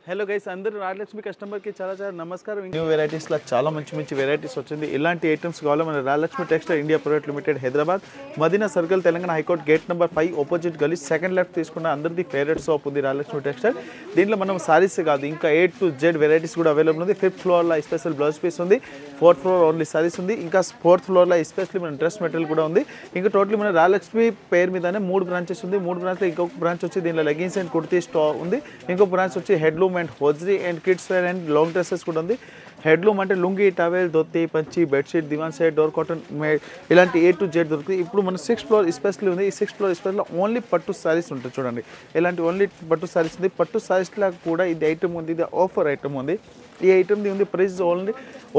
Hello guys అందరూ రాజలక్ష్మి కస్టమర్కి చాలా నమస్కారం. న్యూ వెరైటీస్లో చాలా మంచి వెరైటీస్ వచ్చింది. ఇలాంటి ఐటమ్స్ కావాలో మన Rajalakshmi textile India private limited Hyderabad Madina circle Telangana high court gate number 5 opposite గలీ సెకండ్ లెఫ్ట్ తీసుకున్న అందరిది ఫేవరెట్ షాప్ ఉంది రాజలక్ష్మి టెక్స్టైల్. దీంట్లో మనం సారీస్ కాదు ఇంకా A to Z వెరైటీస్ కూడా అవైలబుల్ ఉంది. 5th ఫ్లోర్లో స్పెషల్ బ్లౌజ్ పీస్ ఉంది, 4th ఫ్లోర్ ఓన్లీ సారీస్ ఉంది, ఇంకా 4th ఫ్లోర్లో స్పెషల్లీ మన డ్రెస్ మెటీరియల్ కూడా ఉంది. ఇంకా టోటలీ మన రాజలక్ష్మి పేరు మీదనే 3 బ్రాంచెస్ ఉంది. 3 బ్రాంచ్లో ఇంకొక బ్రాంచ్ వచ్చి దీనిలో లెగిన్స్ అండ్ కుర్తీ స్టాక్ ఉంది. ఇంకొక బ్రాంచ్ వచ్చి handloom and hosiery and kids wear and long dresses కూడా ఉంది. హెడ్లూమ్ అంటే లుంగి, టవెల్, ధోతి, పంచి, bedsheet, divan set, door cotton ఇలాంటి A to Z దొరుకుతుంది. ఇప్పుడు మన 6th ఫ్లోర్ స్పెషల్లీ ఉంది. ఈ 6th ఫ్లోర్ స్పెషల్లో ఓన్లీ పట్టు సారీస్ ఉంటుంది. చూడండి ఇలాంటి ఓన్లీ పట్టు సారీస్ ఉంది. పట్టు సారీస్లో కూడా ఇది ఐటమ్ ఉంది, ఇది ఆఫర్ ఐటమ్ ఉంది. ఈ ఐటమ్ది ఉంది ప్రైస్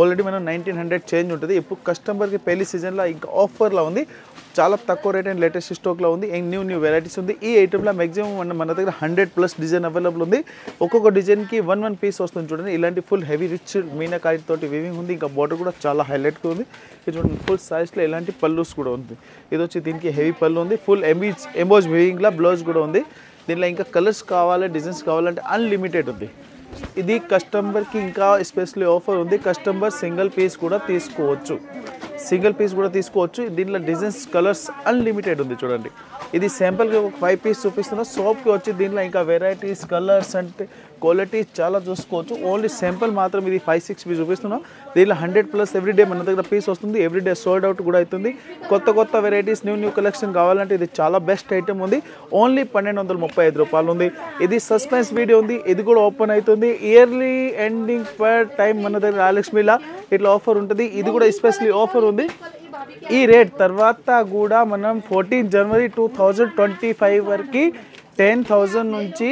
ఆల్రెడీ మనం 1900 చేంజ్ ఉంటుంది. ఇప్పుడు కస్టమర్కి పెళ్లి సీజన్లో ఇంకా ఆఫర్లో ఉంది. చాలా తక్కువ రేట్ అండ్ లేటెస్ట్ స్టాక్లో ఉంది. న్యూ వెరైటీస్ ఉంది. ఈ ఐటమ్లో మ్యాక్సిమం మన దగ్గర 100+ డిజైన్ అవైలబుల్ ఉంది. ఒక్కొక్క డిజైన్కి 1 పీస్ వస్తుంది. చూడండి ఇలాంటి ఫుల్ హెవీ రిచ్ మీనాకారి తోటి వీవింగ్ ఉంది. ఇంకా బార్డర్ కూడా చాలా హైలైట్గా ఉంది. ఇది చూడండి ఫుల్ సైజ్లో ఇలాంటి పల్లూస్ కూడా ఉంది. ఇది వచ్చి దీనికి హెవీ పళ్ళు ఉంది. ఫుల్ ఎంబోజ్ వీవింగ్లో బ్లౌజ్ కూడా ఉంది. దీనిలో ఇంకా కలర్స్ కావాలి, డిజైన్స్ కావాలంటే అన్లిమిటెడ్ ఉంది. ఇది కస్టమర్కి ఇంకా స్పెషల్లీ ఆఫర్ ఉంది. కస్టమర్ సింగిల్ పీస్ కూడా తీసుకోవచ్చు. దీంట్లో డిజైన్స్ కలర్స్ అన్లిమిటెడ్ ఉంది. చూడండి ఇది శాంపుల్కి ఒక 5 పీస్ చూపిస్తున్నా. షాప్కి వచ్చి దీంట్లో ఇంకా వెరైటీస్ కలర్స్ అంటే క్వాలిటీ చాలా చూసుకోవచ్చు. ఓన్లీ శాంపుల్ మాత్రం ఇది 5-6 పీస్ చూపిస్తున్నాం. దీంట్లో 100+ ఎవ్రీడే మన దగ్గర పీస్ వస్తుంది. ఎవ్రీడే సోల్డ్ అవుట్ కూడా అవుతుంది. కొత్త వెరైటీస్ న్యూ కలెక్షన్ కావాలంటే ఇది చాలా బెస్ట్ ఐటమ్ ఉంది. ఓన్లీ 1235 రూపాయలు ఉంది. ఇది సస్పెన్స్ వీడియో ఉంది. ఇది కూడా ఓపెన్ అవుతుంది. ఇయర్లీ ఎండింగ్ పర్ టైం మన దగ్గర రాజలక్ష్మిలా ఇట్లా ఆఫర్ ఉంటుంది. ఇది కూడా ఎస్పెషల్లీ ఆఫర్ ఉంది. ఈ రేట్ తర్వాత కూడా మనం 14 జనవరి 2025 వరకు 10,000 నుంచి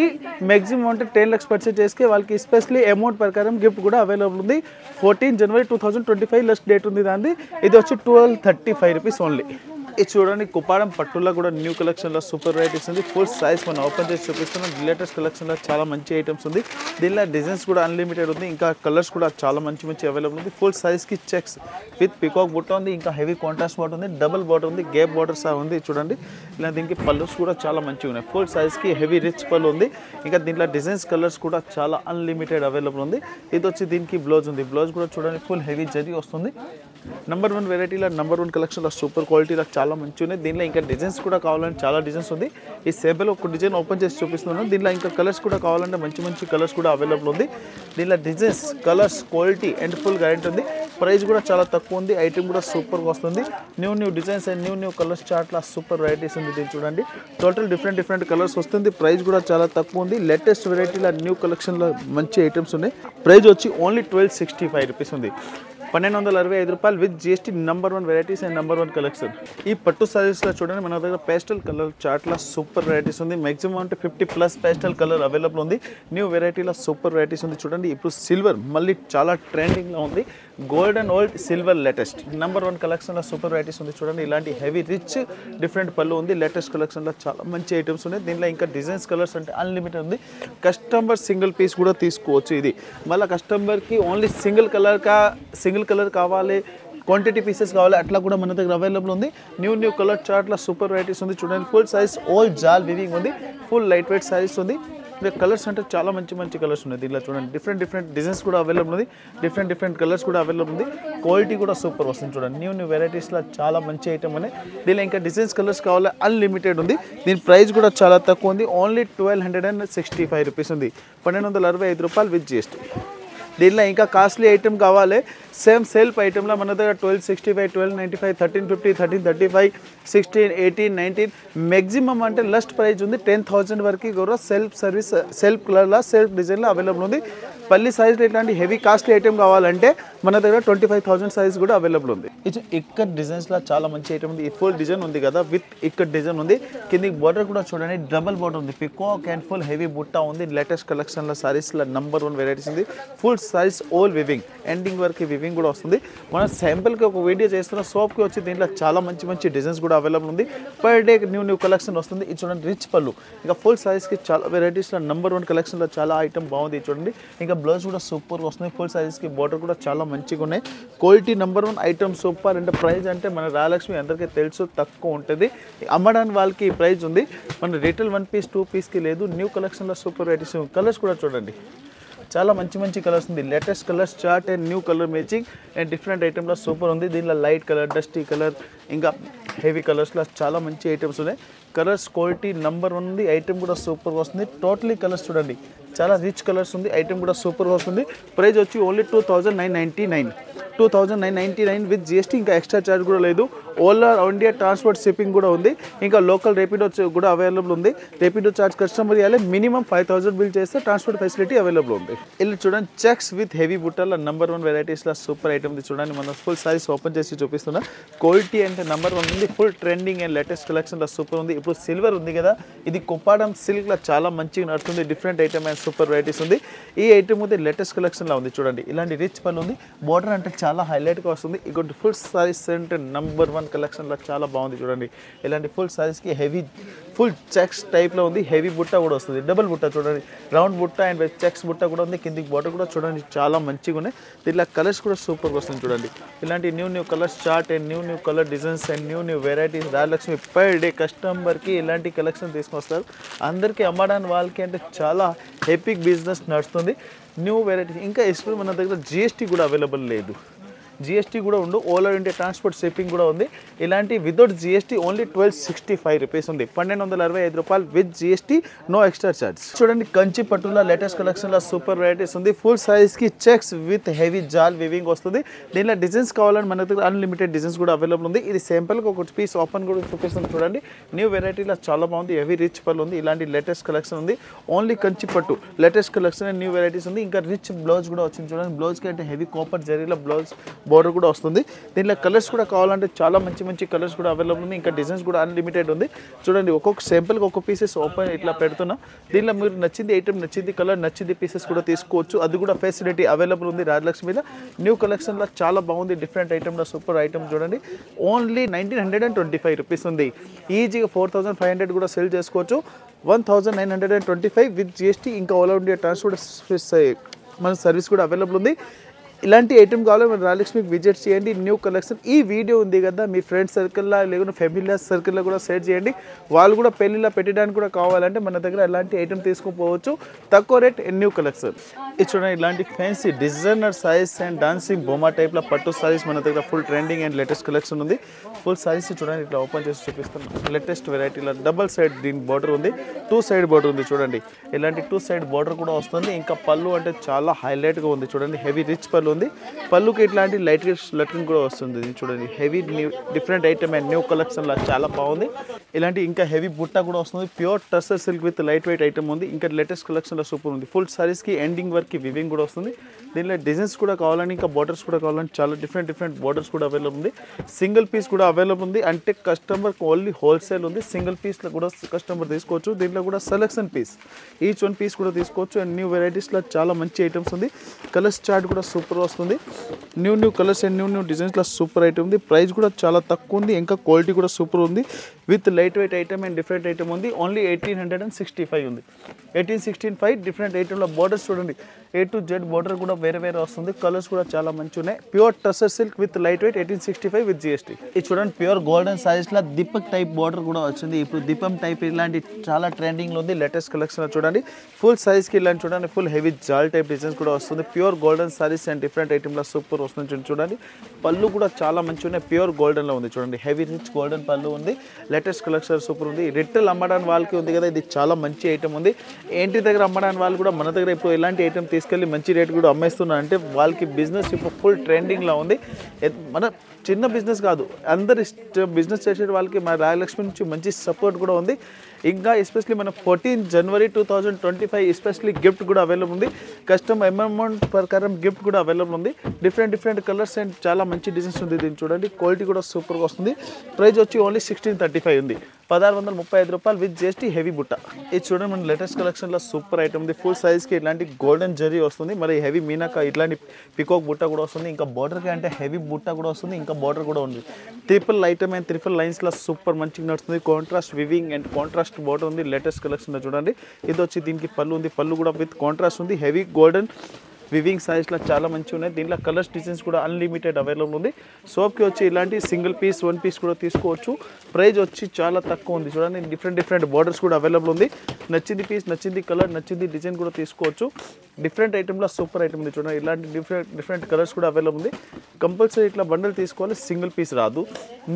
మ్యాక్సిమం అంటే 10 lakhs పర్చేజ్ చేస్తే వాళ్ళకి స్పెషల్లీ అమౌంట్ ప్రకారం గిఫ్ట్ కూడా అవైలబుల్ ఉంది. 14 జనవరి 2025 లాస్ట్ డేట్ ఉంది దాన్ని. ఇది వచ్చి 1235 రూపీస్ ఓన్లీ. ఇది చూడండి కుప్పాడం పట్టులో కూడా న్యూ కలెక్షన్లో సూపర్ వెరైటీస్ ఉంది. ఫుల్ సైజ్ మనం ఓపెన్ చేసి చూపిస్తున్నాం. లేటెస్ట్ కలెక్షన్లో చాలా మంచి ఐటమ్స్ ఉంది. దీనిలో డిజైన్స్ కూడా అన్లిమిటెడ్ ఉంది. ఇంకా కలర్స్ కూడా చాలా మంచి అవైలబుల్ ఉంది. ఫుల్ సైజ్కి చెక్స్ విత్ పికాక్ బుట్ట ఉంది. ఇంకా హెవీ కాంట్రాస్ట్ బార్డర్ ఉంది, డబుల్ బార్డర్ ఉంది, గ్యాప్ బార్డర్స్ ఉంది. చూడండి ఇలా దీనికి పళ్ళుస్ కూడా చాలా మంచిగా ఉన్నాయి. ఫుల్ సైజ్కి హెవీ రిచ్ పళ్ళు ఉంది. ఇంకా దీంట్లో డిజైన్స్ కలర్స్ కూడా చాలా అన్లిమిటెడ్ అవైలబుల్ ఉంది. ఇది వచ్చి దీనికి బ్లౌజ్ ఉంది. బ్లౌజ్ కూడా చూడండి ఫుల్ హెవీ జరీ వస్తుంది. నెంబర్ 1 వెరైటీలో నెంబర్ 1 కలెక్షన్లో సూపర్ క్వాలిటీలో చాలా మంచిగా ఉన్నాయి. దీనిలో ఇంకా డిజైన్స్ కూడా కావాలంటే చాలా డిజైన్స్ ఉంది. ఈ సేబల్ ఒక డిజైన్ ఓపెన్ చేసి చూపిస్తున్నాను. దీనిలో ఇంకా కలర్స్ కూడా కావాలంటే మంచి కలర్స్ కూడా అవైలబుల్ ఉంది. దీనిలో designs colours quality and full guarantee ఉంది. ప్రైస్ కూడా చాలా తక్కువ ఉంది. ఐటమ్ కూడా సూపర్గా వస్తుంది. New designs and new colours చార్ట్లో సూపర్ వెరైటీస్ ఉంది. దీన్ని చూడండి టోటల్ డిఫరెంట్ కలర్స్ వస్తుంది. ప్రైస్ కూడా చాలా తక్కువ ఉంది. లేటెస్ట్ వెరైటీలో న్యూ కలెక్షన్లో మంచి ఐటమ్స్ ఉన్నాయి. ప్రైస్ వచ్చి ఓన్లీ 1265 రూపీస్ ఉంది. 1265 రూపాయలు with GST. Number 1 varieties and number 1 collection. ఈ పట్టు సారీస్లో చూడండి మన దగ్గర పేస్టల్ కలర్ చార్ట్లో సూపర్ వెరైటీస్ ఉంది. మ్యాక్సిమం అంటే 50+ పేస్టల్ కలర్ అవైలబుల్ ఉంది. న్యూ వెరైటీలో సూపర్ వెరైటీస్ ఉంది. చూడండి ఇప్పుడు సిల్వర్ మళ్ళీ చాలా ట్రెండింగ్లో ఉంది. Gold and old silver latest number 1 కలెక్షన్లో సూపర్ వెరైటీస్ ఉంది. చూడండి ఇలాంటి హెవీ రిచ్ డిఫరెంట్ పళ్ళు ఉంది. లేటెస్ట్ కలెక్షన్లో చాలా మంచి ఐటమ్స్ ఉన్నాయి. దీనిలో ఇంకా డిజైన్స్ కలర్స్ అంటే అన్లిమిటెడ్ ఉంది. కస్టమర్ సింగిల్ పీస్ కూడా తీసుకోవచ్చు. ఇది మళ్ళీ కస్టమర్కి ఓన్లీ సింగిల్ కలర్ కావాలి, క్వాంటిటీ పీసెస్ కావాలి అట్లా కూడా మన దగ్గర అవైలబుల్ ఉంది. న్యూ కలర్ చార్ట్లో సూపర్ వెరైటీస్ ఉంది. చూడండి ఫుల్ సైజ్ ఓల్ జాల్ వివింగ్ ఉంది. ఫుల్ లైట్ వెయిట్ సైజ్ ఉంది. కలర్స్ అంటే చాలా మంచి కలర్స్ ఉన్నాయి. దీంట్లో చూడండి డిఫరెంట్ డిజైన్స్ కూడా అవైలబుల్ ఉంది. డిఫరెంట్ కలర్స్ కూడా అవైలబుల్ ఉంది. క్వాలిటీ కూడా సూపర్ వస్తుంది. చూడండి న్యూ వెరైటీస్లో చాలా మంచి ఐటమ్ ఉన్నాయి. దీనిలో ఇంకా డిజైన్స్ కలర్స్ కావాలి అన్లిమిటెడ్ ఉంది. దీని ప్రైస్ కూడా చాలా తక్కువ ఉంది. ఓన్లీ 1265 రూపీస్ ఉంది. 1265 రూపాయలు విత్ GST. దీనిలో ఇంకా కాస్ట్లీ ఐటమ్ కావాలి సేమ్ సెల్ఫ్ ఐటమ్లో మన దగ్గర 1265, 1295, 1350, 1335, 16, 18, 19 మ్యాక్సిమం అంటే లస్ట్ ప్రైస్ ఉంది. 10,000 వరకు కూడా సెల్ఫ్ కలర్లో సెల్ఫ్ డిజైన్లో అవైలబుల్ ఉంది. పల్లి సైజ్లో ఇట్లాంటి హెవీ కాస్ట్లీ ఐటమ్ కావాలంటే మన దగ్గర 25,000 సైజ్ కూడా అవైలబుల్ ఉంది. ఇది ఇక్కడ డిజైన్స్లో చాలా మంచి ఐటమ్ ఉంది. ఈ ఫుల్ డిజైన్ ఉంది కదా విత్ ఇక్కడ డిజైన్ ఉంది. కిందికి బార్డర్ కూడా చూడండి డబుల్ బార్డర్ ఉంది. పికాక్ అండ్ ఫుల్ హెవీ బుట్ట ఉంది. లేటెస్ట్ కలెక్షన్లో సారీస్లో నెంబర్ 1 వెరైటీస్ ఉంది. Full size all weaving ending వరకు వివింగ్ కూడా వస్తుంది. మనం శాంపుల్కి ఒక వీడియో చేస్తున్న షాప్కి వచ్చి దీంట్లో చాలా మంచి డిజైన్స్ కూడా అవైలబుల్ ఉంది. పర్ డే న్యూ కలెక్షన్ వస్తుంది. ఇది చూడండి రిచ్ పళ్ళు. ఇంకా ఫుల్ సైజ్కి చాలా వెరైటీస్లో నెంబర్ 1 కలెక్షన్లో చాలా ఐటమ్ బాగుంది. చూడండి ఇంకా బ్లౌజ్ కూడా సూపర్గా వస్తుంది. ఫుల్ సైజ్కి బార్డర్ కూడా చాలా మంచిగా ఉన్నాయి. Quality number 1 item super. అంటే ప్రైస్ అంటే మన రాజలక్ష్మి అందరికీ తెలుసు తక్కువ ఉంటుంది. అమ్మడానికి వాళ్ళకి ఈ ప్రైస్ ఉంది. మన రిటైల్ 1 పీస్ 2 పీస్కి లేదు. న్యూ కలెక్షన్లో సూపర్ వెరైటీస్. కలర్స్ కూడా చూడండి చాలా మంచి మంచి కలర్స్ ఉంది, latest colours chart and new colour matching and different ఐటెంలో సూపర్ ఉంది. దీనిలో లైట్ కలర్, డస్టీ కలర్, ఇంకా హెవీ కలర్స్లో చాలా మంచి ఐటమ్స్ ఉన్నాయి. కలర్స్ క్వాలిటీ నెంబర్ 1 ఉంది, ఐటమ్ కూడా సూపర్గా వస్తుంది. టోటలీ కలర్స్ చూడండి, చాలా రిచ్ కలర్స్ ఉంది, ఐటమ్ కూడా సూపర్గా వస్తుంది. ప్రైస్ వచ్చి ఓన్లీ 2999 విత్ జిఎస్టీ, ఇంకా ఎక్స్ట్రా ఛార్జ్ కూడా లేదు. ఆల్ ఇండియా ట్రాన్స్పోర్ట్ షిప్పింగ్ కూడా ఉంది, ఇంకా లోకల్ రేపిడో కూడా అవైలబుల్ ఉంది. రేపిడో ఛార్జ్ కస్టమర్ ఇవ్వాలి, మినిమం 5000 బిల్ చేస్తే ట్రాన్స్పోర్ట్ ఫెసిలిటీ అవైలబుల్ ఉంది. ఇలా చూడండి చెక్స్ విత్ హెవీ బుట్టల నెంబర్ 1 వెరైటీస్లో సూపర్ ఐటమ్ చూడండి. మనం ఫుల్ సారీస్ ఓపెన్ చేసి చూపిస్తున్నా. క్వాలిటీ అంటే నెంబర్ 1 ఉంది, ఫుల్ ట్రెండింగ్ అండ్ లేటెస్ట్ కలెక్షన్లో సూపర్ ఉంది. ఇప్పుడు సిల్వర్ ఉంది కదా, ఇది కుప్పాడం సిల్క్లో చాలా మంచిగా నడుస్తుంది. Different item and super varieties ఉంది. ఈ ఐటమ్ ఉంది లేటెస్ట్ కలెక్షన్లో ఉంది చూడండి. ఇలాంటి రిచ్ పళ్ళు ఉంది, బోర్డర్ అంటే చాలా హైలైట్గా వస్తుంది. ఇంకోటి ఫుల్ సారీస్ అంటే నెంబర్ 1 కలెక్షన్లో చాలా బాగుంది చూడండి. ఇలాంటి ఫుల్ సారీస్కి హెవీ ఫుల్ చెక్స్ టైప్లో ఉంది, హెవీ బుట్ట కూడా వస్తుంది. డబుల్ బుట్ట చూడండి, రౌండ్ బుట్ట అండ్ చెక్స్ బుట్ట కూడా ఉంది. కిందికి బోర్డర్ కూడా చూడండి చాలా మంచిగా ఉన్నాయి. దీంట్లో కలర్స్ కూడా సూపర్గా వస్తుంది చూడండి. ఇలాంటి new colours chart and new colour designs and new varieties Rajalakshmi per day కస్టమర్కి ఇలాంటి కలెక్షన్ తీసుకొస్తారు. అందరికీ అమ్మడానికి వాళ్ళకి అంటే చాలా హెపీ బిజినెస్ నడుస్తుంది. న్యూ వెరైటీస్ ఇంకా ఇప్పుడు మన దగ్గర జిఎస్టీ కూడా అవైలబుల్ లేదు, జిఎస్టీ కూడా ఉండు. All over India transport shipping కూడా ఉంది. ఇలాంటి వితౌట్ జిఎస్టీ ఓన్లీ 1265 రూపీస్ ఉంది, 1265 రూపాయలు with GST, no extra charge. చూడండి కంచి పట్టులో లేటెస్ట్ కలెక్షన్లో సూపర్ వెరైటీస్ ఉంది. ఫుల్ సైజ్కి చెక్స్ విత్ హెవీ జాల్ వివింగ్ వస్తుంది. దీనిలో డిజైన్స్ కావాలని మన దగ్గర అన్లిమిటెడ్ డిజైన్స్ కూడా అవైలబుల్ ఉంది. ఇది సింపుల్గా ఒక పీస్ ఓపెన్ కూడా చూపిస్తుంది చూడండి. న్యూ వెరైటీలో చాలా బాగుంది, హెవీ రిచ్ పళ్ళు ఉంది. ఇలాంటి లేటెస్ట్ కలెక్షన్ ఉంది, ఓన్లీ కంచి పట్టు latest collection and new varieties ఉంది. ఇంకా రిచ్ బ్లౌజ్ కూడా వచ్చింది చూడండి. బ్లౌజ్కి అంటే హెవీ కాపర్ జరీలో బ్లౌజ్ బోర్డర్ కూడా వస్తుంది. దీనిలో కలర్స్ కూడా కావాలంటే చాలా మంచి కలర్స్ కూడా అవైలబుల్ ఉంది. ఇంకా డిజైన్స్ కూడా అన్లిమిటెడ్ ఉంది చూడండి. ఒక్కొక్క సింపుల్గా ఒక్కొక్క పీసెస్ ఓపెన్ ఇట్లా పెడుతున్నా. దీనిలో మీరు నచ్చింది ఐటమ్, నచ్చింది కలర్, నచ్చింది పీసెస్ కూడా తీసుకోవచ్చు. అది కూడా ఫెసిలిటీ అవైలబుల్ ఉంది రాజలక్ష్మి మీద. న్యూ కలెక్షన్లో చాలా బాగుంది, డిఫరెంట్ ఐటమ్లో సూపర్ ఐటమ్ చూడండి. ఓన్లీ 1925 రూపీస్ ఉంది. ఈజీగా 4500 కూడా సెల్ చేసుకోవచ్చు. 1925 విత్ జిఎస్టీ, ఇంకా ఆల్ ఇండియా ట్రాన్స్పోర్ట్ మన సర్వీస్ కూడా అవైలబుల్ ఉంది. ఇలాంటి ఐటమ్ కావాలి మన రాజలక్ష్మికి విజిట్ చేయండి. న్యూ కలెక్షన్ ఈ వీడియో ఉంది కదా, మీ ఫ్రెండ్స్ సర్కిల్లో లేకుంటే ఫ్యామిలీ సర్కిల్లో కూడా షేర్ చేయండి. వాళ్ళు కూడా పెళ్ళిలో పెట్టడానికి కూడా కావాలంటే మన దగ్గర ఎలాంటి ఐటమ్ తీసుకుపోవచ్చు, తక్కువ రేట్ న్యూ కలెక్షన్. ఇది చూడండి, ఇలాంటి fancy designer saris and dancing బొమ్మ టైప్లో పట్టు సారీస్ మన దగ్గర full trending and latest collection ఉంది. ఫుల్ సారీస్ చూడండి, ఇట్లా ఓపెన్ చేసి చూపిస్తాను. లేటెస్ట్ వెరైటీలో డబల్ సైడ్ దీని బార్డర్ ఉంది, 2 సైడ్ బార్డర్ ఉంది చూడండి. ఇలాంటి 2 సైడ్ బార్డర్ కూడా వస్తుంది. ఇంకా పళ్ళు అంటే చాలా హైలైట్గా ఉంది చూడండి, హెవీ రిచ్ పళ్ళు ఉంది. పళ్ళుకి ఇట్లాంటి లైట్ లట్కింగ్ కూడా వస్తుంది. ఇది చూడండి, heavy new different item and new కలెక్షన్లో చాలా బాగుంది. ఇలాంటి ఇంకా హెవీ బుట్ట కూడా వస్తుంది. Pure tussar silk with light weight item ఉంది. ఇంకా లేటెస్ట్ కలెక్షన్లో సూపర్ ఉంది. ఫుల్ సారీస్కి ఎండింగ్ వర్క్కి వివింగ్ కూడా వస్తుంది. దీనిలో డిజైన్స్ కూడా కావాలని, ఇంకా బార్డర్స్ కూడా కావాలని చాలా డిఫరెంట్ బార్డర్స్ కూడా అవైలబుల్ ఉంది. సింగిల్ పీస్ కూడా అవైలబుల్ ఉంది. అంటే కస్టమర్ ఓన్లీ హోల్సేల్ ఉంది, సింగిల్ పీస్లో కూడా కస్టమర్ తీసుకోవచ్చు. దీంట్లో కూడా సెలెక్షన్ పీస్, ఈచ్ 1 పీస్ కూడా తీసుకోవచ్చు. అండ్ న్యూ వెరైటీస్లో చాలా మంచి ఐటమ్స్ ఉంది. కలర్స్ చార్ట్ కూడా సూపర్ వస్తుంది. న్యూ కలర్స్ అండ్ న్యూ డిజైన్స్లో సూపర్ ఐటమ్ ఉంది. ప్రైస్ కూడా చాలా తక్కువ ఉంది, ఇంకా క్వాలిటీ కూడా సూపర్ ఉంది. With light weight item and different item ఉంది. ఓన్లీ 1865 ఉంది, 1865 డిఫరెంట్ ఐటమ్లో. బార్డర్స్ చూడండి, A to Z బార్డర్ కూడా వేరే వస్తుంది. కలర్స్ కూడా చాలా మంచి ఉన్నాయి. Pure tussar silk with light weight, 1865 with GST. ఇది చూడండి, ప్యూర్ గోల్డెన్ సారీస్లో దీపక్ టైప్ బార్డర్ కూడా వచ్చింది. ఇప్పుడు దీపం టైప్ ఇలాంటి చాలా ట్రెండింగ్లో ఉంది. లేటెస్ట్ కలెక్షన్ చూడండి. ఫుల్ సైజ్కి ఇలాంటి చూడండి, ఫుల్ హెవీ జాల్ టైప్ డిజైన్స్ కూడా వస్తుంది. Pure golden saris and different ఐటమ్లో సూపర్ వస్తుంది చూడండి. పళ్ళు కూడా చాలా మంచి ఉన్నాయి, ప్యూర్ గోల్డెన్లో ఉంది చూడండి. హెవీ రిచ్ గోల్డెన్ పళ్ళు ఉంది. లేటెస్ట్ కలెక్షన్ సూపర్ ఉంది. రిటైల్ అమ్మడానికి వాళ్ళకి ఉంది కదా, ఇది చాలా మంచి ఐటమ్ ఉంది. ఏంటి దగ్గర అమ్మడానికి వాళ్ళు కూడా మన దగ్గర ఇప్పుడు ఇలాంటి ఐటమ్ తీసుకెళ్ళి మంచి రేట్ కూడా అమ్మేస్తున్నారు అంటే వాళ్ళకి బిజినెస్ ఇప్పుడు ఫుల్ ట్రెండింగ్లో ఉంది. మన చిన్న బిజినెస్ కాదు, అందరు బిజినెస్ చేసే వాళ్ళకి మన రాజలక్ష్మి నుంచి మంచి సపోర్ట్ కూడా ఉంది. ఇంకా ఎస్పెషలీ మన 14 జనవరి 2025 ఎస్పెషలీ గిఫ్ట్ కూడా అవైలబుల్ ఉంది. కస్టమర్ అమౌంట్ ప్రకారం గిఫ్ట్ కూడా అవైలబుల్ ఉంది. డిఫరెంట్ కలర్స్ అండ్ చాలా మంచి డిజైన్స్ ఉంది. దీన్ని చూడండి, క్వాలిటీ కూడా సూపర్గా వస్తుంది. ప్రైస్ వచ్చి ఓన్లీ 1635 ఉంది, 1635 రూపాయలు విత్ జిఎస్టీ. హెవీ బుట్ట ఇది చూడండి, మన లేటెస్ట్ కలెక్షన్లో సూపర్ ఐటమ్ ఉంది. ఫుల్ సైజ్కి ఇలాంటి గోల్డెన్ జరీ వస్తుంది. మరి హెవీ మీనాక ఇట్లాంటి పికాక్ బుట్ట కూడా వస్తుంది. ఇంకా బార్డర్కి అంటే హెవీ బుట్ట కూడా వస్తుంది. ఇంకా బార్డర్ కూడా ఉంది. ట్రిపుల్ ఐటమ్ అండ్ ట్రిపుల్ లైన్స్లో సూపర్ మంచిగా నడుస్తుంది. Contrast weaving and contrast border ఉంది. లేటెస్ట్ కలెక్షన్ చూడండి. ఇది వచ్చి దీనికి పళ్ళు ఉంది. పళ్ళు కూడా విత్ కాంట్రాస్ట్ ఉంది. హెవీ గోల్డెన్ వివింగ్ సారీస్లో చాలా మంచిగా ఉన్నాయి. దీంట్లో కలర్స్ డిజైన్స్ కూడా అన్లిమిటెడ్ అవైలబుల్ ఉంది. సోప్కి వచ్చి ఇలాంటి సింగిల్ పీస్ 1 పీస్ కూడా తీసుకోవచ్చు. ప్రైస్ వచ్చి చాలా తక్కువ ఉంది. చూడండి డిఫరెంట్ బార్డర్స్ కూడా అవైలబుల్ ఉంది. నచ్చింది పీస్, నచ్చింది కలర్, నచ్చింది డిజైన్ కూడా తీసుకోవచ్చు. డిఫరెంట్ ఐటెంలో సూపర్ ఐటమ్ ఉంది. చూడండి ఇలాంటి డిఫరెంట్ కలర్స్ కూడా అవైలబుల్ ఉంది. కంపల్సరీ ఇట్లా బండల్ తీసుకోవాలి, సింగిల్ పీస్ రాదు.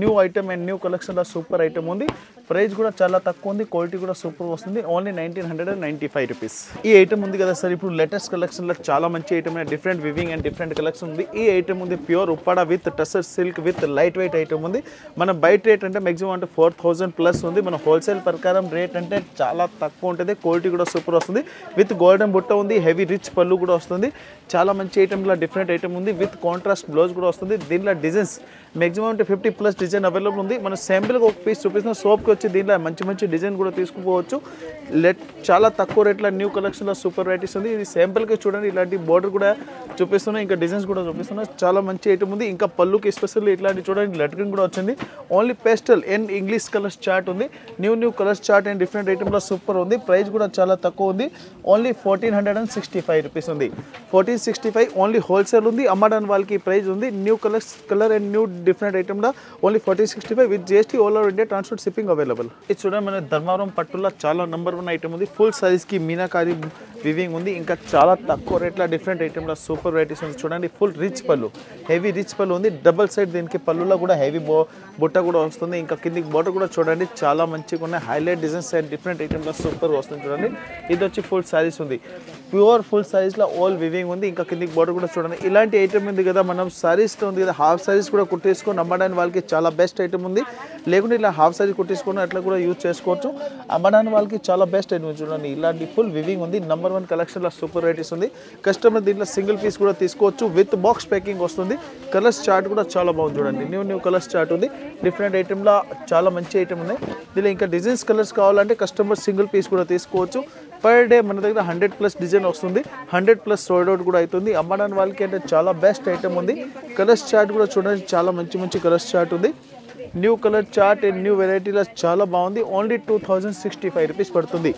న్యూ ఐటమ్ అండ్ న్యూ కలెక్షన్లో సూపర్ ఐటమ్ ఉంది. ప్రైస్ కూడా చాలా తక్కువ ఉంది. క్వాలిటీ కూడా సూపర్ వస్తుంది. Only 1995 rupees. ఈ ఐటమ్ ఉంది కదా సార్, ఇప్పుడు లేటెస్ట్ కలెక్షన్లో చాలా మంచి item different weaving and different collection ఉంది. ఈ ఐటమ్ ఉంది pure Uppada with tussar silk with light weight item ఉంది. మన బయట రేట్ అంటే మాక్సిమం అంటే 4000 ప్లస్ ఉంది. మన హోల్సేల్ ప్రకారం రేట్ అంటే చాలా తక్కువ ఉంటుంది. క్వాలిటీ కూడా సూపర్ వస్తుంది. విత్ గోల్డెన్ బుట్ట ఉంది. హెవీ రిచ్ పళ్ళు కూడా వస్తుంది. చాలా మంచి ఐటమ్లో డిఫరెంట్ ఐటమ్ ఉంది. విత్ కాంట్రాస్ట్ బ్లౌజ్ కూడా వస్తుంది. దీంట్లో డిజైన్స్ మాక్సిమం అంటే 50+ డిజైన్ అవైలబుల్ ఉంది. మన శాంపిల్గా ఒక పీస్ చూపిస్తున్న సోప్కి వచ్చి దీంట్లో మంచి డిజైన్ కూడా తీసుకుపోవచ్చు. చాలా తక్కువ రేట్లో న్యూ కలెక్షన్లో సూపర్ వెరైటీస్ ఉంది. ఇది శాంపిల్గా చూడండి, ఇలాంటి బోర్డర్ కూడా చూపిస్తున్నాయి, ఇంకా డిజైన్స్ కూడా చూపిస్తున్నాయి. చాలా మంచి ఐటమ్ ఉంది. ఇంకా పళ్ళుకి ఎస్పెషల్లీ ఇట్లాంటి చూడండి లెటరింగ్ కూడా వచ్చింది. Only pastel and English colours chart ఉంది. New colours chart and different ఐటమ్లో సూపర్ ఉంది. ప్రైస్ కూడా చాలా తక్కువ ఉంది. ఓన్లీ 1465 రూపీస్ ఉంది. 1465 ఓన్లీ హోల్సేల్ ఉంది. అమ్మడానికి వాళ్ళకి ప్రైస్ ఉంది. New colour and new different ఐటమ్లో only 1465 with GST all over India transport shipping available. ఇది చూడండి మన ధర్మవరం పట్టులో చాలా నంబర్ 1 ఐటమ్ ఉంది. ఫుల్ సైజ్కి మీనాకారి వివింగ్ ఉంది. ఇంకా చాలా తక్కువ రేట్లో డిఫరెంట్ ఐటమ్లో సూపర్ వెరైటీస్ ఉంది. చూడండి ఫుల్ రిచ్ పళ్ళు, హెవీ రిచ్ పళ్ళు ఉంది. డబల్ సైడ్ దీనికి పళ్ళులో కూడా హెవీ బుట్ట కూడా వస్తుంది. ఇంకా కిందికి బోర్డర్ కూడా చూడండి చాలా మంచిగా ఉన్నాయి. హైలైట్ డిజైన్స్ అండ్ డిఫరెంట్ ఐటమ్లో సూపర్ వస్తుంది. చూడండి ఇది వచ్చి ఫుల్ సారీస్ ఉంది. ప్యూర్ ఫుల్ సారీస్లో ఆల్ వివింగ్ ఉంది. ఇంకా కిందికి బోర్డర్ కూడా చూడండి. ఇలాంటి ఐటమ్ ఉంది కదా, మనం సారీస్లో ఉంది కదా, హాఫ్ సారీస్ కూడా కుట్టేసుకొని అమ్మడానికి వాళ్ళకి చాలా బెస్ట్ ఐటమ్ ఉంది. లేకుంటే ఇలా హాఫ్ సారీ కుట్టేసుకొని అట్లా కూడా యూజ్ చేసుకోవచ్చు. అమ్మడానికి వాళ్ళకి చాలా బెస్ట్ ఐటమ్ చూడండి. ఇలాంటి ఫుల్ వివింగ్ ఉంది. నంబర్ 1 కలెక్షన్లో సూపర్ వెరైటీస్ ఉంది. కస్టమర్ దీంట్లో సింగిల్ పీస్ కూడా తీసుకోవచ్చు. విత్ బాక్స్ ప్యాకింగ్ వస్తుంది. కలర్స్ చార్ట్ కూడా చాలా బాగుంది. చూడండి న్యూ కలర్స్ చార్ట్ ఉంది. డిఫరెంట్ ఐటమ్లో చాలా మంచి ఐటమ్ ఉన్నాయి. దీనిలో ఇంకా డిజైన్స్ కలర్స్ కావాలంటే కస్టమర్ సింగిల్ పీస్ కూడా తీసుకోవచ్చు. పర్ డే మన దగ్గర 100+ డిజైన్ వస్తుంది. 100+ సోల్డ్ అవుట్ కూడా అవుతుంది. అమ్మడానికి వాళ్ళకి అంటే చాలా బెస్ట్ ఐటమ్ ఉంది. కలర్స్ చార్ట్ కూడా చూడండి చాలా మంచి కలర్స్ చార్ట్ ఉంది. New colour chart and new వెరైటీలో చాలా బాగుంది. ఓన్లీ 2065 రూపీస్ పడుతుంది.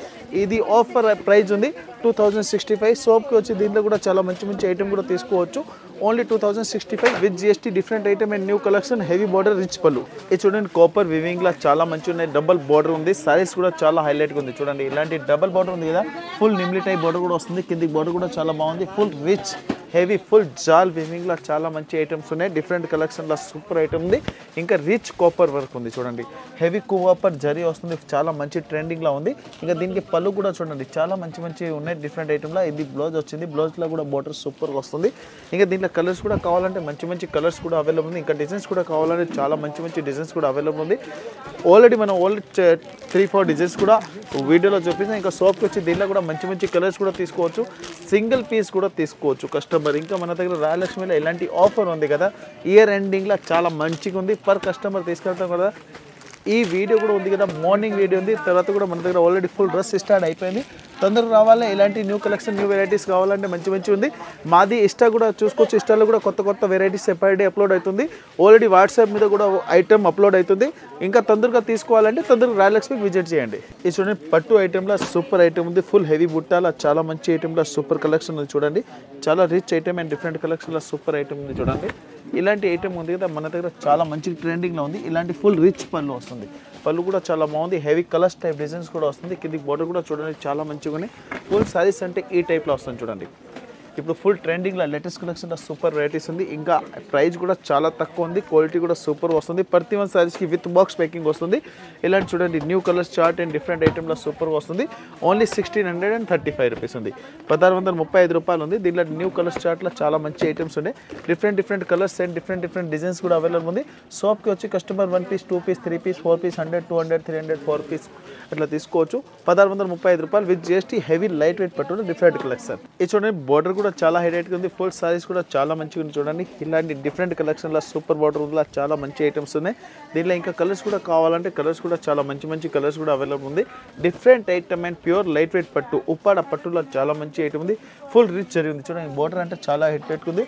ఇది ఆఫర్ ప్రైస్ ఉంది 2065. సోప్కి వచ్చి దీంట్లో కూడా చాలా మంచి ఐటమ్ కూడా తీసుకోవచ్చు. Only 2065 with GST. Different item and new collection. Heavy border rich పళ్ళు. ఇది చూడండి కాపర్ వివింగ్లో చాలా మంచి ఉన్నాయి. డబల్ బార్డర్ ఉంది. సారీస్ కూడా చాలా హైలైట్గా ఉంది. చూడండి ఇలాంటి డబల్ బార్డర్ ఉంది కదా, ఫుల్ నిమ్లీ టైప్ బార్డర్ కూడా వస్తుంది. కిందికి బార్డర్ కూడా చాలా బాగుంది. ఫుల్ రిచ్ హెవీ ఫుల్ జాల్ వివింగ్లో చాలా మంచి ఐటమ్స్ ఉన్నాయి. డిఫరెంట్ కలెక్షన్లో సూపర్ ఐటమ్ ఉంది. ఇంకా రిచ్ కాపర్ వర్క్ ఉంది. చూడండి హెవీ కాపర్ జరీ వస్తుంది. చాలా మంచి ట్రెండింగ్లో ఉంది. ఇంకా దీనికి పళ్ళు కూడా చూడండి చాలా మంచి ఉన్నాయి. డిఫరెంట్ ఐటమ్లో ఇది బ్లౌజ్ వచ్చింది. బ్లౌజ్లో కూడా బార్డర్ సూపర్గా వస్తుంది. ఇంకా దీంట్లో కలర్స్ కూడా కావాలంటే మంచి కలర్స్ కూడా అవైలబుల్ ఉంది. ఇంకా డిజైన్స్ కూడా కావాలంటే చాలా మంచి డిజైన్స్ కూడా అవైలబుల్ ఉంది. ఆల్రెడీ మనం 3-4 డిజైన్స్ కూడా వీడియోలో చూపిస్తాం. ఇంకా సోప్కి వచ్చి దీంట్లో కూడా మంచి కలర్స్ కూడా తీసుకోవచ్చు. సింగిల్ పీస్ కూడా తీసుకోవచ్చు కస్టమర్. ఇంకా మన దగ్గర రాయలక్ష్మిలో ఇలాంటి ఆఫర్ ఉంది కదా, ఇయర్ ఎండింగ్లో చాలా మంచిగా ఉంది. పర్ కస్టమర్ తీసుకెళ్తాం కదా. ఈ వీడియో కూడా ఉంది కదా, మార్నింగ్ వీడియో ఉంది. తర్వాత కూడా మన దగ్గర ఆల్రెడీ ఫుల్ డ్రెస్ స్టార్ట్ అయిపోయింది. తొందరగా రావాలి. ఇలాంటి న్యూ కలెక్షన్ న్యూ వెరైటీస్ కావాలంటే మంచి ఉంది. మాది ఇన్స్టా కూడా చూసుకోవచ్చు. ఇన్స్టాలో కూడా కొత్త వెరైటీస్ ఎప్పటి డే అప్లోడ్ అవుతుంది. ఆల్రెడీ వాట్సాప్ మీద కూడా ఐటమ్ అప్లోడ్ అవుతుంది. ఇంకా తొందరగా తీసుకోవాలంటే తొందరగా రాయలక్ష్మికి విజిట్ చేయండి. ఇది చూడండి పట్టు ఐటెంలో సూపర్ ఐటమ్ ఉంది. ఫుల్ హెవీ బుట్టాల చాలా మంచి ఐటెంలో సూపర్ కలెక్షన్ ఉంది. చూడండి చాలా రిచ్ ఐటమ్ అండ్ డిఫరెంట్ కలెక్షన్లో సూపర్ ఐటమ్ ఉంది. చూడండి ఇలాంటి ఐటమ్ ఉంది కదా, మన దగ్గర చాలా మంచి ట్రెండింగ్లో ఉంది. ఇలాంటి ఫుల్ రిచ్ పళ్ళు వస్తుంది. పళ్ళు కూడా చాలా బాగుంది. హెవీ కలర్స్ టైప్ డిజైన్స్ కూడా వస్తుంది. కిందికి బోర్డర్ కూడా చూడండి చాలా మంచిగా ఉన్నాయి. ఫుల్ సారీస్ అంటే ఈ టైప్లో వస్తుంది. చూడండి ఇప్పుడు ఫుల్ ట్రెండింగ్లో లేటెస్ట్ కలెక్షన్లో సూపర్ వెరైటీస్ ఉంది. ఇంకా ప్రైస్ కూడా చాలా తక్కువ ఉంది. క్వాలిటీ కూడా సూపర్ వస్తుంది. ప్రతి 1 సారీస్కి విత్ బాక్స్ ప్యాకింగ్ వస్తుంది. ఇలాంటి చూడండి new colours chart and different ఐటమ్లో సూపర్ వస్తుంది. ఓన్లీ 1635 రూపీస్ ఉంది. 1635 రూపాయలు ఉంది. దీంట్లో న్యూ కలర్స్ చార్ట్లో చాలా మంచి ఐటమ్స్ ఉన్నాయి. Different colours and different designs కూడా అవైలబుల్ ఉంది. షాప్కి వచ్చి customer 1 piece 2 piece 3 piece 4 piece 100 200 300 4 piece అట్లా తీసుకోవచ్చు. 1635 రూపాయలు with GST. Heavy light weight పట్టు డిఫరెంట్ కలెక్షన్. ఇది చూడండి బోర్డర్ కూడా చాలా హైలైట్గా ఉంది. ఫుల్ సారీస్ కూడా చాలా మంచిగా ఉంది. చూడండి ఇలాంటి డిఫరెంట్ కలెక్షన్లో సూపర్ బార్డర్ ఉంది. చాలా మంచి ఐటమ్స్ ఉన్నాయి. దీనిలో ఇంకా కలర్స్ కూడా కావాలంటే కలర్స్ కూడా చాలా మంచి కలర్స్ కూడా అవైలబుల్ ఉంది. Different item and pure light weight పట్టు ఉప్పాడ పట్టులో చాలా మంచి ఐటమ్ ఉంది. ఫుల్ రిచ్ జరిగింది. చూడండి బోర్డర్ అంటే చాలా హైలైట్గా ఉంది.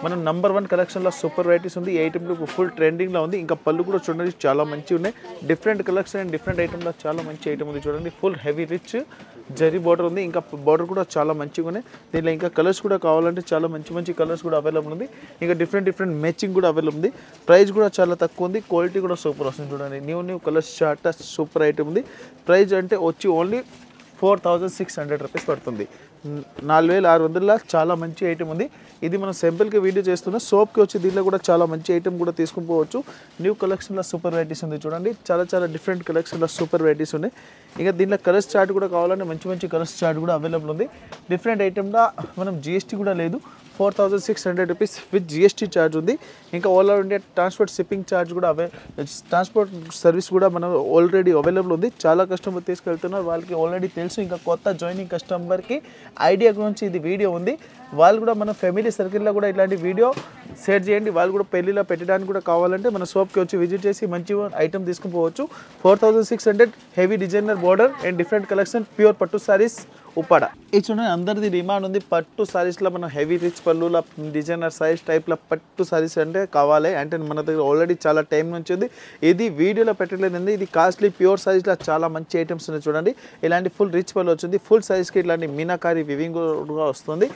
మనం నంబర్ 1 కలెక్షన్లో సూపర్ వెరైటీస్ ఉంది. ఈ ఐటమ్ ఫుల్ ట్రెండింగ్లో ఉంది. ఇంకా పళ్ళు కూడా చూడండి చాలా మంచిగా ఉన్నాయి. డిఫరెంట్ కలెక్షన్ అండ్ డిఫరెంట్ ఐటమ్లో చాలా మంచి ఐటమ్ ఉంది. చూడండి full heavy rich zari border ఉంది, ఇంకా బార్డర్ కూడా చాలా మంచిగా ఉన్నాయి. దీనిలో ఇంకా కలర్స్ కూడా కావాలంటే చాలా మంచి మంచి కలర్స్ కూడా అవైలబుల్ ఉంది. ఇంకా డిఫరెంట్ మ్యాచింగ్ కూడా అవైలబుల్ ఉంది. ప్రైస్ కూడా చాలా తక్కువ ఉంది, క్వాలిటీ కూడా సూపర్ వస్తుంది. చూడండి new colours chart super item ఉంది. ప్రైస్ అంటే వచ్చి ఓన్లీ 4600 రూపీస్ పడుతుంది. 4600 చాలా మంచి ఐటమ్ ఉంది. ఇది మనం సింపుల్గా వీడియో చేస్తున్నా. సోప్కి వచ్చి దీనిలో కూడా చాలా మంచి ఐటమ్ కూడా తీసుకుని పోవచ్చు. న్యూ కలెక్షన్లో సూపర్ వెరైటీస్ ఉంది. చూడండి చాలా డిఫరెంట్ కలెక్షన్లో సూపర్ వెరైటీస్ ఉన్నాయి. ఇంకా దీనిలో కలర్స్ చార్ట్ కూడా కావాలంటే మంచి కలర్స్ చార్ట్ కూడా అవైలబుల్ ఉంది. డిఫరెంట్ ఐటమ్లో మనం జిఎస్టీ కూడా లేదు. 4600 రూపీస్ విత్ జిఎస్టీ ఛార్జ్ ఉంది. ఇంకా all over India transport shipping charge కూడా ట్రాన్స్పోర్ట్ సర్వీస్ కూడా మనం ఆల్రెడీ అవైలబుల్ ఉంది. చాలా కస్టమర్ తీసుకెళ్తున్నారు, వాళ్ళకి ఆల్రెడీ తెలుసు. ఇంకా కొత్త జాయినింగ్ కస్టమర్కి ఐడియా గురించి ఇది వీడియో ఉంది. వాళ్ళు కూడా మన ఫ్యామిలీ సర్కిల్లో కూడా ఇట్లాంటి వీడియో షేర్ చేయండి. వాళ్ళు కూడా పెళ్ళిలో పెట్టడానికి కూడా కావాలంటే మన షాప్కి వచ్చి విజిట్ చేసి మంచి ఐటమ్ తీసుకుని పోవచ్చు. 4600 heavy designer border and different collection pure పట్టు సారీస్ ఉప్పాడ. ఇది చూడండి అందరిది డిమాండ్ ఉంది. పట్టు సారీస్లో మన హెవీ రిచ్ పళ్ళుల డిజైనర్ సారీస్ టైప్లో పట్టు సారీస్ అంటే కావాలి అంటే మన దగ్గర ఆల్రెడీ చాలా టైం నుంచి ఉంది. ఇది వీడియోలో పెట్టలేదండి, ఇది కాస్ట్లీ ప్యూర్ సారీస్లో చాలా మంచి ఐటమ్స్ ఉన్నాయి. చూడండి ఇలాంటి ఫుల్ రిచ్ పళ్ళు వచ్చింది. ఫుల్ సైజ్కి ఇట్లాంటి మీనాకారి వివింగ్ కూడా వస్తుంది.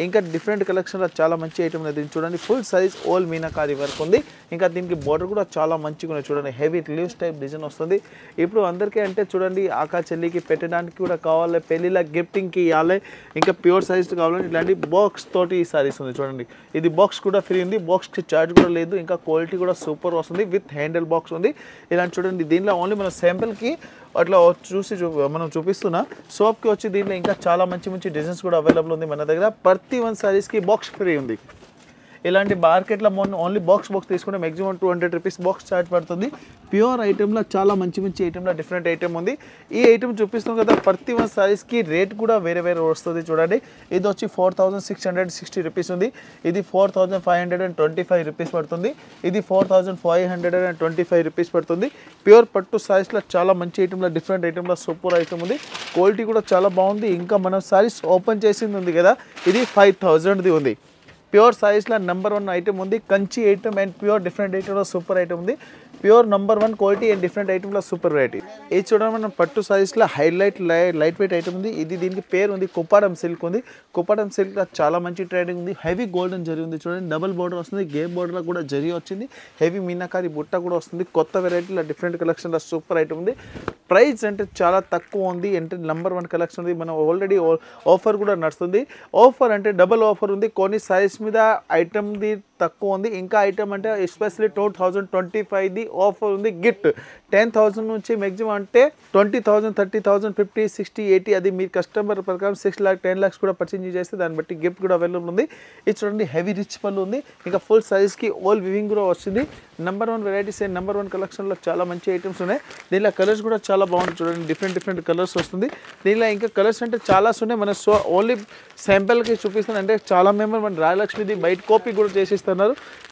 ఇంకా డిఫరెంట్ కలెక్షన్లో చాలా మంచి ఐటమ్ ఉంది. దీన్ని చూడండి full size all meenakari work ఉంది. ఇంకా దీనికి బార్డర్ కూడా చాలా మంచిగా ఉన్నాయి. చూడండి హెవీ లీవ్స్ టైప్ డిజైన్ వస్తుంది. ఇప్పుడు అందరికీ అంటే చూడండి ఆకా చెల్లికి పెట్టడానికి కూడా కావాలి, పెళ్ళిళ్ళ గిఫ్టింగ్కి ఇవ్వాలి, ఇంకా ప్యూర్ సైజ్ కావాలంటే ఇట్లాంటి బాక్స్ తోటి ఈ సారీస్ ఉంది. చూడండి ఇది బాక్స్ కూడా ఫ్రీ ఉంది, బాక్స్కి ఛార్జ్ కూడా లేదు. ఇంకా క్వాలిటీ కూడా సూపర్ వస్తుంది విత్ హ్యాండిల్ బాక్స్ ఉంది. ఇలాంటి చూడండి దీనిలో ఓన్లీ మన శాంపిల్కి అట్లా మనం చూపిస్తున్నా. షాప్కి వచ్చి దీంట్లో ఇంకా చాలా మంచి డిజైన్స్ కూడా అవైలబుల్ ఉంది మన దగ్గర. ప్రతి 1 సారీస్కి బాక్స్ ఫ్రీ ఉంది. ఇలాంటి మార్కెట్లో ఓన్లీ బాక్స్ తీసుకుంటే మ్యాక్సిమం 200 రూపీస్ బాక్స్ ఛార్జ్ పడుతుంది. ప్యూర్ ఐటెంలో చాలా మంచి ఐటెంలో డిఫరెంట్ ఐటమ్ ఉంది. ఈ ఐటమ్ చూపిస్తాం కదా, ప్రతి 1 సారీస్కి రేట్ కూడా వేరే వస్తుంది. చూడండి ఇది వచ్చి 4660 రూపీస్ ఉంది. ఇది 4525 రూపీస్ పడుతుంది. ఇది 4525 రూపీస్ పడుతుంది. ప్యూర్ పట్టు సారీస్లో చాలా మంచి ఐటెంలో డిఫరెంట్ ఐటెంలో సూపర్ ఐటమ్ ఉంది. క్వాలిటీ కూడా చాలా బాగుంది. ఇంకా మనం సారీస్ ఓపెన్ చేసింది ఉంది కదా, ఇది 5000ది ఉంది. ప్యూర్ సారీస్లో నెంబర్ 1 ఐటమ్ ఉంది. Kanchi item and pure different ఐటమ్లో సూపర్ ఐటమ్ ఉంది. Pure number 1 quality and different ఐటమ్లో సూపర్ వెరైటీ. ఇది చూడండి మనం పట్టు సారీస్లో లైట్ వెయిట్ ఐటమ్ ఉంది. ఇది దీనికి పేరు ఉంది కుప్పాడం సిల్క్ ఉంది. కుప్పాడం సిల్క్లో చాలా మంచి ట్రేడింగ్ ఉంది. హెవీ గోల్డెన్ జరీ ఉంది. చూడండి డబుల్ బార్డర్ వస్తుంది, గేమ్ బార్డర్లో కూడా జరీ వచ్చింది. హెవీ మీనాకారి బుట్ట కూడా వస్తుంది. కొత్త వెరైటీలో డిఫరెంట్ కలెక్షన్లో సూపర్ ఐటమ్ ఉంది. ప్రైస్ అంటే చాలా తక్కువ ఉంది. అంటే నెంబర్ 1 కలెక్షన్ ఉంది. మనం ఆల్రెడీ ఆఫర్ కూడా నడుస్తుంది. ఆఫర్ అంటే డబుల్ ఆఫర్ ఉంది. కొన్ని సారీస్ మీద ఐటమ్ది తక్కువ ఉంది. ఇంకా ఐటమ్ అంటే ఎస్పెషల్లీ 2025ది ఆఫర్ ఉంది. గిఫ్ట్ 10,000 నుంచి మ్యాక్సిమం అంటే 20,000, 30,000, 50, 60, 80 అది మీ కస్టమర్ ప్రకారం 6 lakhs, 10 lakhs కూడా పర్చేజ్ చేస్తే దాన్ని బట్టి గిఫ్ట్ కూడా అవైలబుల్ ఉంది. ఇది చూడండి హెవీ రిచ్ పళ్ళు ఉంది. ఇంకా ఫుల్ సైజ్కి ఆల్ వివింగ్ కూడా వస్తుంది. నెంబర్ 1 వెరైటీస్ అండ్ నెంబర్ 1 కలెక్షన్లో చాలా మంచి ఐటమ్స్ ఉన్నాయి. దీనిలో కలర్స్ కూడా చాలా బాగుంది. చూడండి డిఫరెంట్ కలర్స్ వస్తుంది. దీనిలో ఇంకా కలర్స్ అంటే చాలా ఉన్నాయి. మన ఓన్లీ శాంపుల్కి చూపిస్తాను. అంటే చాలా మెంబర్ మన రాయలక్ష్మిది బయట కాపీ కూడా చేసిస్తున్నారు.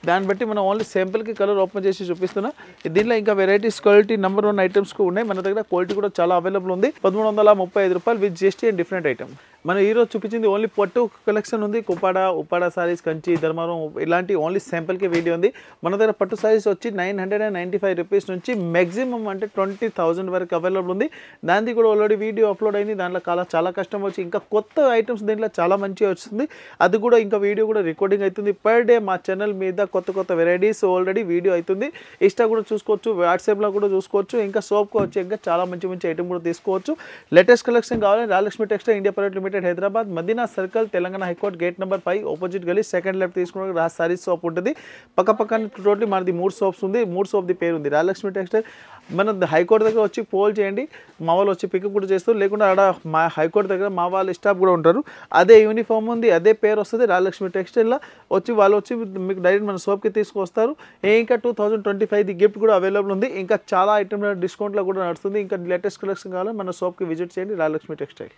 దాన్ని బట్టి మనం ఓన్లీ శాంపుల్కి కలర్ ఓపెన్ చేసి చూపిస్తున్నా. దీనిలో ఇంకా వెరైటీస్ క్వాలిటీ నెంబర్ 1 ఐటమ్స్ ఉన్నాయి మన దగ్గర. క్వాలిటీ కూడా చాలా అవైలబుల్ ఉంది. 1335 రూపాయలు with GST and different item. మనం ఈరోజు చూపించింది ఓన్లీ పట్టు కలెక్షన్ ఉంది. ఉప్పాడ సారీస్, కంచి, ధర్మవరం ఇలాంటి ఓన్లీ శాంపుల్కి వీడియో ఉంది. మన దగ్గర పట్టు సారీస్ వచ్చి 995 రూపీస్ నుంచి మ్యాక్సిమం అంటే 20,000 వరకు అవైలబుల్ ఉంది. దానికి కూడా ఆల్రెడీ వీడియో అప్లోడ్ అయింది. దాంట్లో చాలా కష్టం వచ్చి ఇంకా కొత్త ఐటమ్స్ దీంట్లో చాలా మంచిగా వస్తుంది. అది కూడా ఇంకా వీడియో కూడా రికార్డింగ్ అవుతుంది. పర్ డే మా ఛానల్ మీద కొత్త వెరైటీస్ ఆల్రెడీ వీడియో అవుతుంది. ఇన్స్టా కూడా చూసుకోవచ్చు, వాట్సాప్లో కూడా చూసుకోవచ్చు. ఇంకా షాప్కి వచ్చి ఇంకా చాలా మంచి ఐటమ్ కూడా తీసుకోవచ్చు. లేటెస్ట్ కలెక్షన్ కావాలని Rayalakshmi textile India private limited, Hyderabad, Madina circle, Telangana high court, gate number 5, opposite గలీ, సెకండ్ లెఫ్ట్ తీసుకున్న రాజ్ సారీస్ షాప్ ఉంటుంది. పక్కన టోటలీ మనది 3 షాప్స్ ఉంది. 3 షాప్ది పేరు ఉంది రాయలక్ష్మి టెక్స్టైల్. మన హైకోర్టు దగ్గర వచ్చి పోల్ చేయండి, మా వాళ్ళు వచ్చి పికప్ కూడా చేస్తారు. లేకుండా ఆడ మా హైకోర్టు దగ్గర మా వాళ్ళ స్టాఫ్ కూడా ఉంటారు. అదే యూనిఫామ్ ఉంది, అదే పేరు వస్తుంది రాయలక్ష్మి టెక్స్టైల్లో. వాళ్ళు వచ్చి మీకు డైరెక్ట్ మన షాప్కి తీసుకొస్తారు. ఇంకా 2025ది గిఫ్ట్ కూడా అవైలబుల్ ఉంది. ఇంకా చాలా ఐటమ్ డిస్కౌంట్లో కూడా నడుస్తుంది. ఇంకా లేటెస్ట్ కలెక్షన్ కావాలని మన షాప్కి విజిట్ చేయండి రాయలక్ష్మి టెక్స్టైల్.